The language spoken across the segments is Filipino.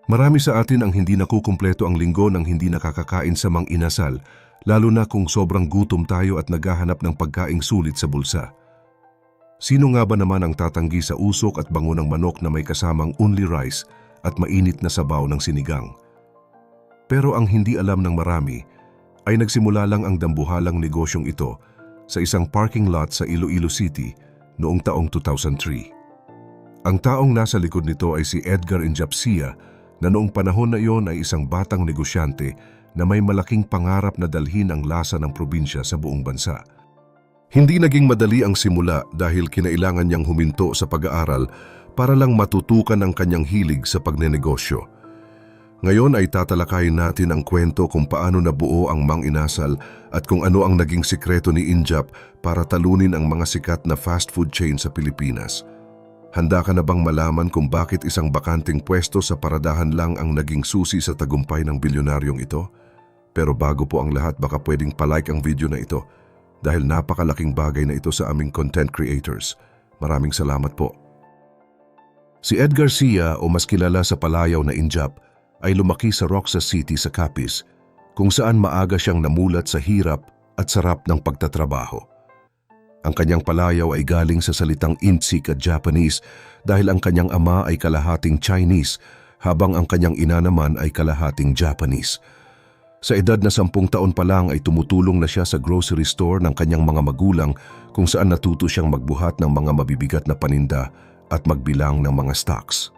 Marami sa atin ang hindi nakukumpleto ang linggo nang hindi nakakakain sa Mang Inasal, lalo na kung sobrang gutom tayo at naghahanap ng pagkaing sulit sa bulsa. Sino nga ba naman ang tatanggi sa usok at bango ng manok na may kasamang only rice at mainit na sabaw ng sinigang? Pero ang hindi alam ng marami ay nagsimula lang ang dambuhalang negosyong ito sa isang parking lot sa Iloilo City noong taong 2003. Ang taong nasa likod nito ay si Edgar Injapsia, na noong panahon na iyon ay isang batang negosyante na may malaking pangarap na dalhin ang lasa ng probinsya sa buong bansa. Hindi naging madali ang simula dahil kinailangan niyang huminto sa pag-aaral para lang matutukan ang kanyang hilig sa pagnenegosyo. Ngayon ay tatalakayin natin ang kwento kung paano nabuo ang Mang Inasal at kung ano ang naging sikreto ni Injap para talunin ang mga sikat na fast food chain sa Pilipinas. Handa ka na bang malaman kung bakit isang bakanting pwesto sa paradahan lang ang naging susi sa tagumpay ng bilyonaryong ito? Pero bago po ang lahat, baka pwedeng palike ang video na ito dahil napakalaking bagay na ito sa aming content creators. Maraming salamat po. Si Edgar Sia, o mas kilala sa palayaw na Injap, ay lumaki sa Roxas City sa Capiz, kung saan maaga siyang namulat sa hirap at sarap ng pagtatrabaho. Ang kanyang palayaw ay galing sa salitang Intsik at Japanese dahil ang kanyang ama ay kalahating Chinese habang ang kanyang ina naman ay kalahating Japanese. Sa edad na 10 taon pa lang ay tumutulong na siya sa grocery store ng kanyang mga magulang kung saan natuto siyang magbuhat ng mga mabibigat na paninda at magbilang ng mga stocks.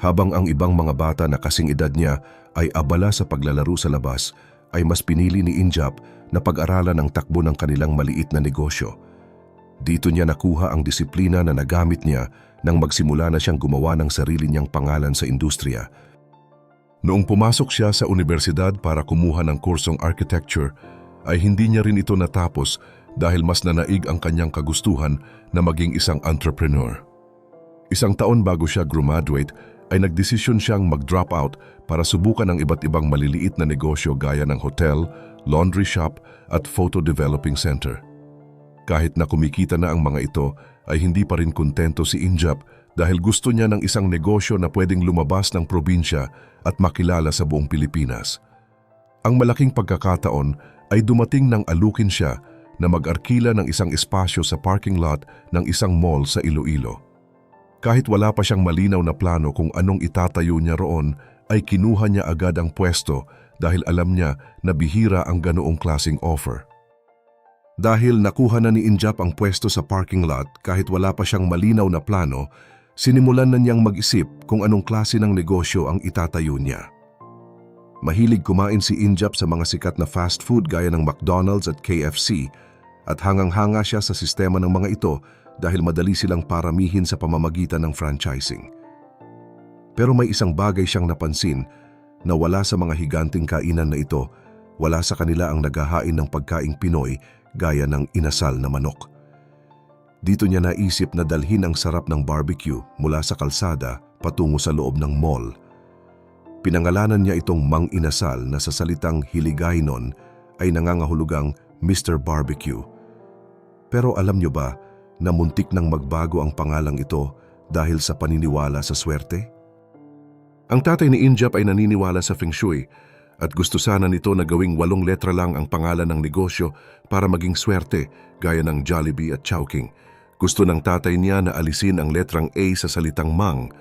Habang ang ibang mga bata na kasing edad niya ay abala sa paglalaro sa labas, ay mas pinili ni Injap na pag-aralan ang takbo ng kanilang maliit na negosyo. Dito niya nakuha ang disiplina na nagamit niya nang magsimula na siyang gumawa ng sarili niyang pangalan sa industriya. Noong pumasok siya sa universidad para kumuha ng kursong architecture, ay hindi niya rin ito natapos dahil mas nanaig ang kanyang kagustuhan na maging isang entrepreneur. Isang taon bago siya graduate, ay nagdesisyon siyang mag-drop out para subukan ang iba't ibang maliliit na negosyo gaya ng hotel, laundry shop at photo developing center. Kahit na kumikita na ang mga ito, ay hindi pa rin kontento si Injap dahil gusto niya ng isang negosyo na pwedeng lumabas ng probinsya at makilala sa buong Pilipinas. Ang malaking pagkakataon ay dumating nang alukin siya na mag-arkila ng isang espasyo sa parking lot ng isang mall sa Iloilo. Kahit wala pa siyang malinaw na plano kung anong itatayo niya roon, ay kinuha niya agad ang pwesto dahil alam niya na bihira ang ganoong klaseng offer. Dahil nakuha na ni Injap ang pwesto sa parking lot kahit wala pa siyang malinaw na plano, sinimulan na niyang mag-isip kung anong klase ng negosyo ang itatayo niya. Mahilig kumain si Injap sa mga sikat na fast food gaya ng McDonald's at KFC at hangang-hanga siya sa sistema ng mga ito dahil madali silang paramihin sa pamamagitan ng franchising. Pero may isang bagay siyang napansin na wala sa mga higanting kainan na ito, wala sa kanila ang naghahain ng pagkaing Pinoy gaya ng inasal na manok. Dito niya naisip na dalhin ang sarap ng barbecue mula sa kalsada patungo sa loob ng mall. Pinangalanan niya itong Mang Inasal na sa salitang Hiligaynon ay nangangahulugang Mr. Barbecue. Pero alam niyo ba na muntik nang magbago ang pangalang ito dahil sa paniniwala sa swerte? Ang tatay ni Injap ay naniniwala sa Feng Shui at gusto sana nito na gawing 8 letra lang ang pangalan ng negosyo para maging swerte gaya ng Jollibee at Chowking. Gusto ng tatay niya na alisin ang letrang A sa salitang Mang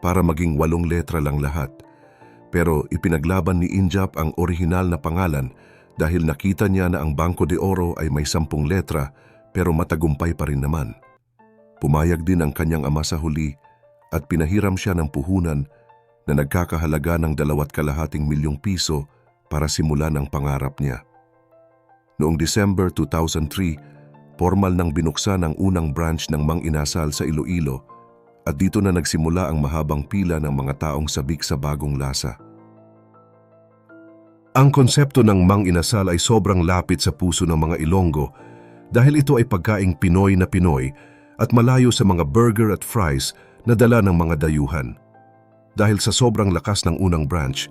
para maging 8 letra lang lahat. Pero ipinaglaban ni Injap ang orihinal na pangalan dahil nakita niya na ang Banco de Oro ay may 10 letra pero matagumpay pa rin naman. Pumayag din ang kanyang ama sa huli at pinahiram siya ng puhunan na nagkakahalaga ng 2.5 milyong piso para simulan ang pangarap niya. Noong December 2003, formal nang binuksan ang unang branch ng Mang Inasal sa Iloilo at dito na nagsimula ang mahabang pila ng mga taong sabik sa bagong lasa. Ang konsepto ng Mang Inasal ay sobrang lapit sa puso ng mga Ilonggo dahil ito ay pagkaing Pinoy na Pinoy at malayo sa mga burger at fries na dala ng mga dayuhan. Dahil sa sobrang lakas ng unang branch,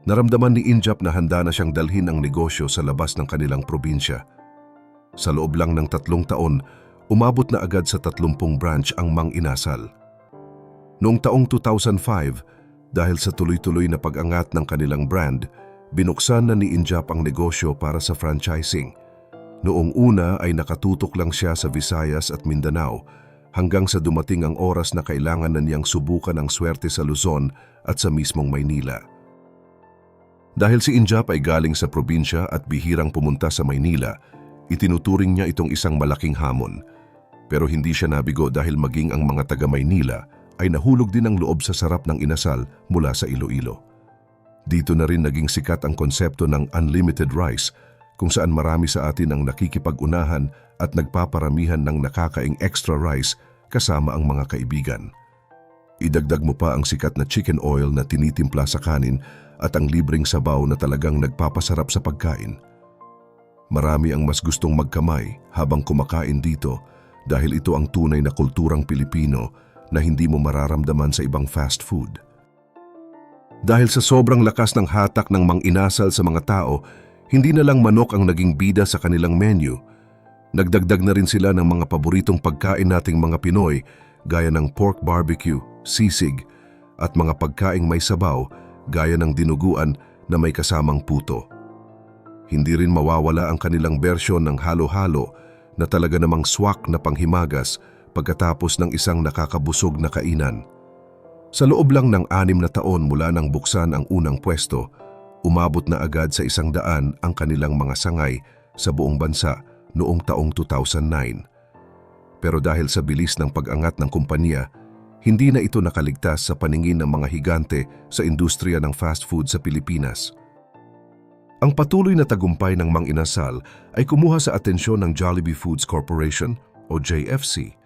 naramdaman ni Injap na handa na siyang dalhin ang negosyo sa labas ng kanilang probinsya. Sa loob lang ng 3 taon, umabot na agad sa 30 branch ang Mang Inasal. Noong taong 2005, Dahil sa tuloy-tuloy na pag-angat ng kanilang brand, binuksan na ni Injap ang negosyo para sa franchising. Noong una ay nakatutok lang siya sa Visayas at Mindanao hanggang sa dumating ang oras na kailangan na niyang subukan ang swerte sa Luzon at sa mismong Maynila. Dahil si Injap ay galing sa probinsya at bihirang pumunta sa Maynila, itinuturing niya itong isang malaking hamon. Pero hindi siya nabigo dahil maging ang mga taga Maynila ay nahulog din ang loob sa sarap ng inasal mula sa Iloilo. Dito na rin naging sikat ang konsepto ng unlimited rice, kung saan marami sa atin ang nakikipag-unahan at nagpaparamihan ng nakakaing extra rice kasama ang mga kaibigan. Idagdag mo pa ang sikat na chicken oil na tinitimpla sa kanin at ang libreng sabaw na talagang nagpapasarap sa pagkain. Marami ang mas gustong magkamay habang kumakain dito dahil ito ang tunay na kulturang Pilipino na hindi mo mararamdaman sa ibang fast food. Dahil sa sobrang lakas ng hatak ng mang-inasal sa mga tao, hindi na lang manok ang naging bida sa kanilang menu. Nagdagdag na rin sila ng mga paboritong pagkain nating mga Pinoy gaya ng pork barbecue, sisig, at mga pagkaing may sabaw gaya ng dinuguan na may kasamang puto. Hindi rin mawawala ang kanilang bersyon ng halo-halo na talaga namang swak na panghimagas pagkatapos ng isang nakakabusog na kainan. Sa loob lang ng 6 na taon mula nang buksan ang unang pwesto, umabot na agad sa 100 ang kanilang mga sangay sa buong bansa noong taong 2009. Pero dahil sa bilis ng pag-angat ng kumpanya, hindi na ito nakaligtas sa paningin ng mga higante sa industriya ng fast food sa Pilipinas. Ang patuloy na tagumpay ng Mang Inasal ay kumuha sa atensyon ng Jollibee Foods Corporation o JFC.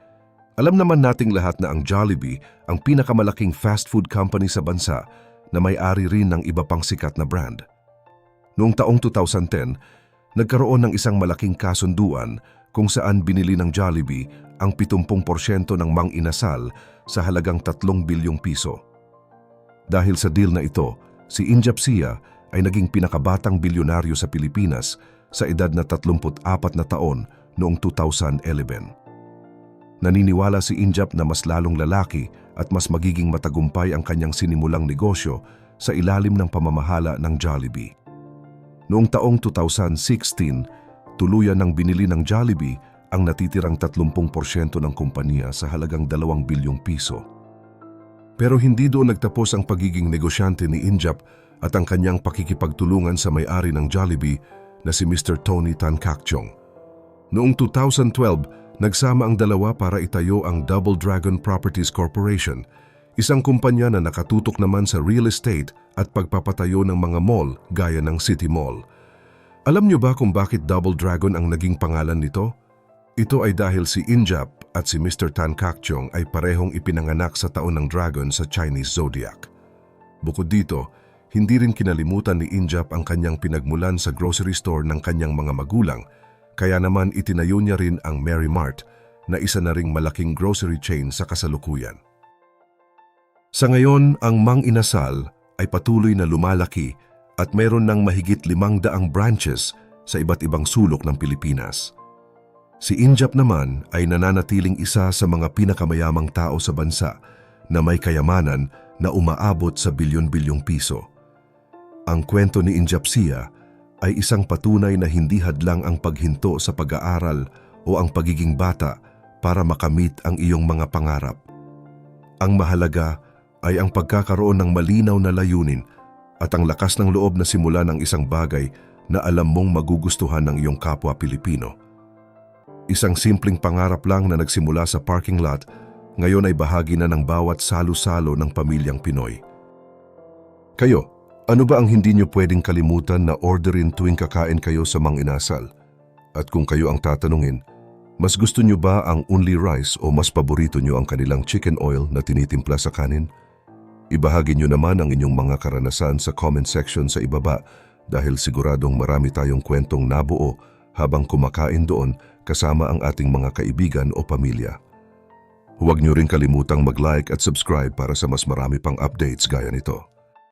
Alam naman nating lahat na ang Jollibee ang pinakamalaking fast food company sa bansa na may-ari rin ng iba pang sikat na brand. Noong taong 2010, nagkaroon ng isang malaking kasunduan kung saan binili ng Jollibee ang 70% ng Mang Inasal sa halagang 3 bilyong piso. Dahil sa deal na ito, si Injap Sia ay naging pinakabatang bilyonaryo sa Pilipinas sa edad na 34 na taon noong 2011. Naniniwala si Injap na mas lalong lalaki at mas magiging matagumpay ang kanyang sinimulang negosyo sa ilalim ng pamamahala ng Jollibee. Noong taong 2016, tuluyan ng binili ng Jollibee ang natitirang 30% ng kumpanya sa halagang 2 bilyong piso. Pero hindi doon nagtapos ang pagiging negosyante ni Injap at ang kanyang pakikipagtulungan sa may-ari ng Jollibee na si Mr. Tony Tan Caktiong. Noong 2012, nagsama ang dalawa para itayo ang Double Dragon Properties Corporation, isang kumpanya na nakatutok naman sa real estate at pagpapatayo ng mga mall gaya ng City Mall. Alam niyo ba kung bakit Double Dragon ang naging pangalan nito? Ito ay dahil si Injap at si Mr. Tan Caktiong ay parehong ipinanganak sa taon ng dragon sa Chinese zodiac. Bukod dito, hindi rin kinalimutan ni Injap ang kanyang pinagmulan sa grocery store ng kanyang mga magulang, kaya naman itinayo niya rin ang Mary Mart na isa na ring malaking grocery chain sa kasalukuyan. Sa ngayon, ang Mang Inasal ay patuloy na lumalaki at mayroon ng mahigit 500 branches sa iba't ibang sulok ng Pilipinas. Si Injap naman ay nananatiling isa sa mga pinakamayamang tao sa bansa na may kayamanan na umaabot sa bilyon-bilyong piso. Ang kwento ni Injap Sia ay isang patunay na hindi hadlang ang paghinto sa pag-aaral o ang pagiging bata para makamit ang iyong mga pangarap. Ang mahalaga ay ang pagkakaroon ng malinaw na layunin at ang lakas ng loob na simulan ng isang bagay na alam mong magugustuhan ng iyong kapwa Pilipino. Isang simpleng pangarap lang na nagsimula sa parking lot, ngayon ay bahagi na ng bawat salo-salo ng pamilyang Pinoy. Kayo, ano ba ang hindi niyo pwedeng kalimutan na orderin tuwing kakain kayo sa Mang Inasal? At kung kayo ang tatanungin, mas gusto niyo ba ang only rice o mas paborito niyo ang kanilang chicken oil na tinitimpla sa kanin? Ibahagi niyo naman ang inyong mga karanasan sa comment section sa ibaba dahil siguradong marami tayong kwentong nabuo habang kumakain doon kasama ang ating mga kaibigan o pamilya. Huwag niyo rin kalimutang mag-like at subscribe para sa mas marami pang updates gaya nito.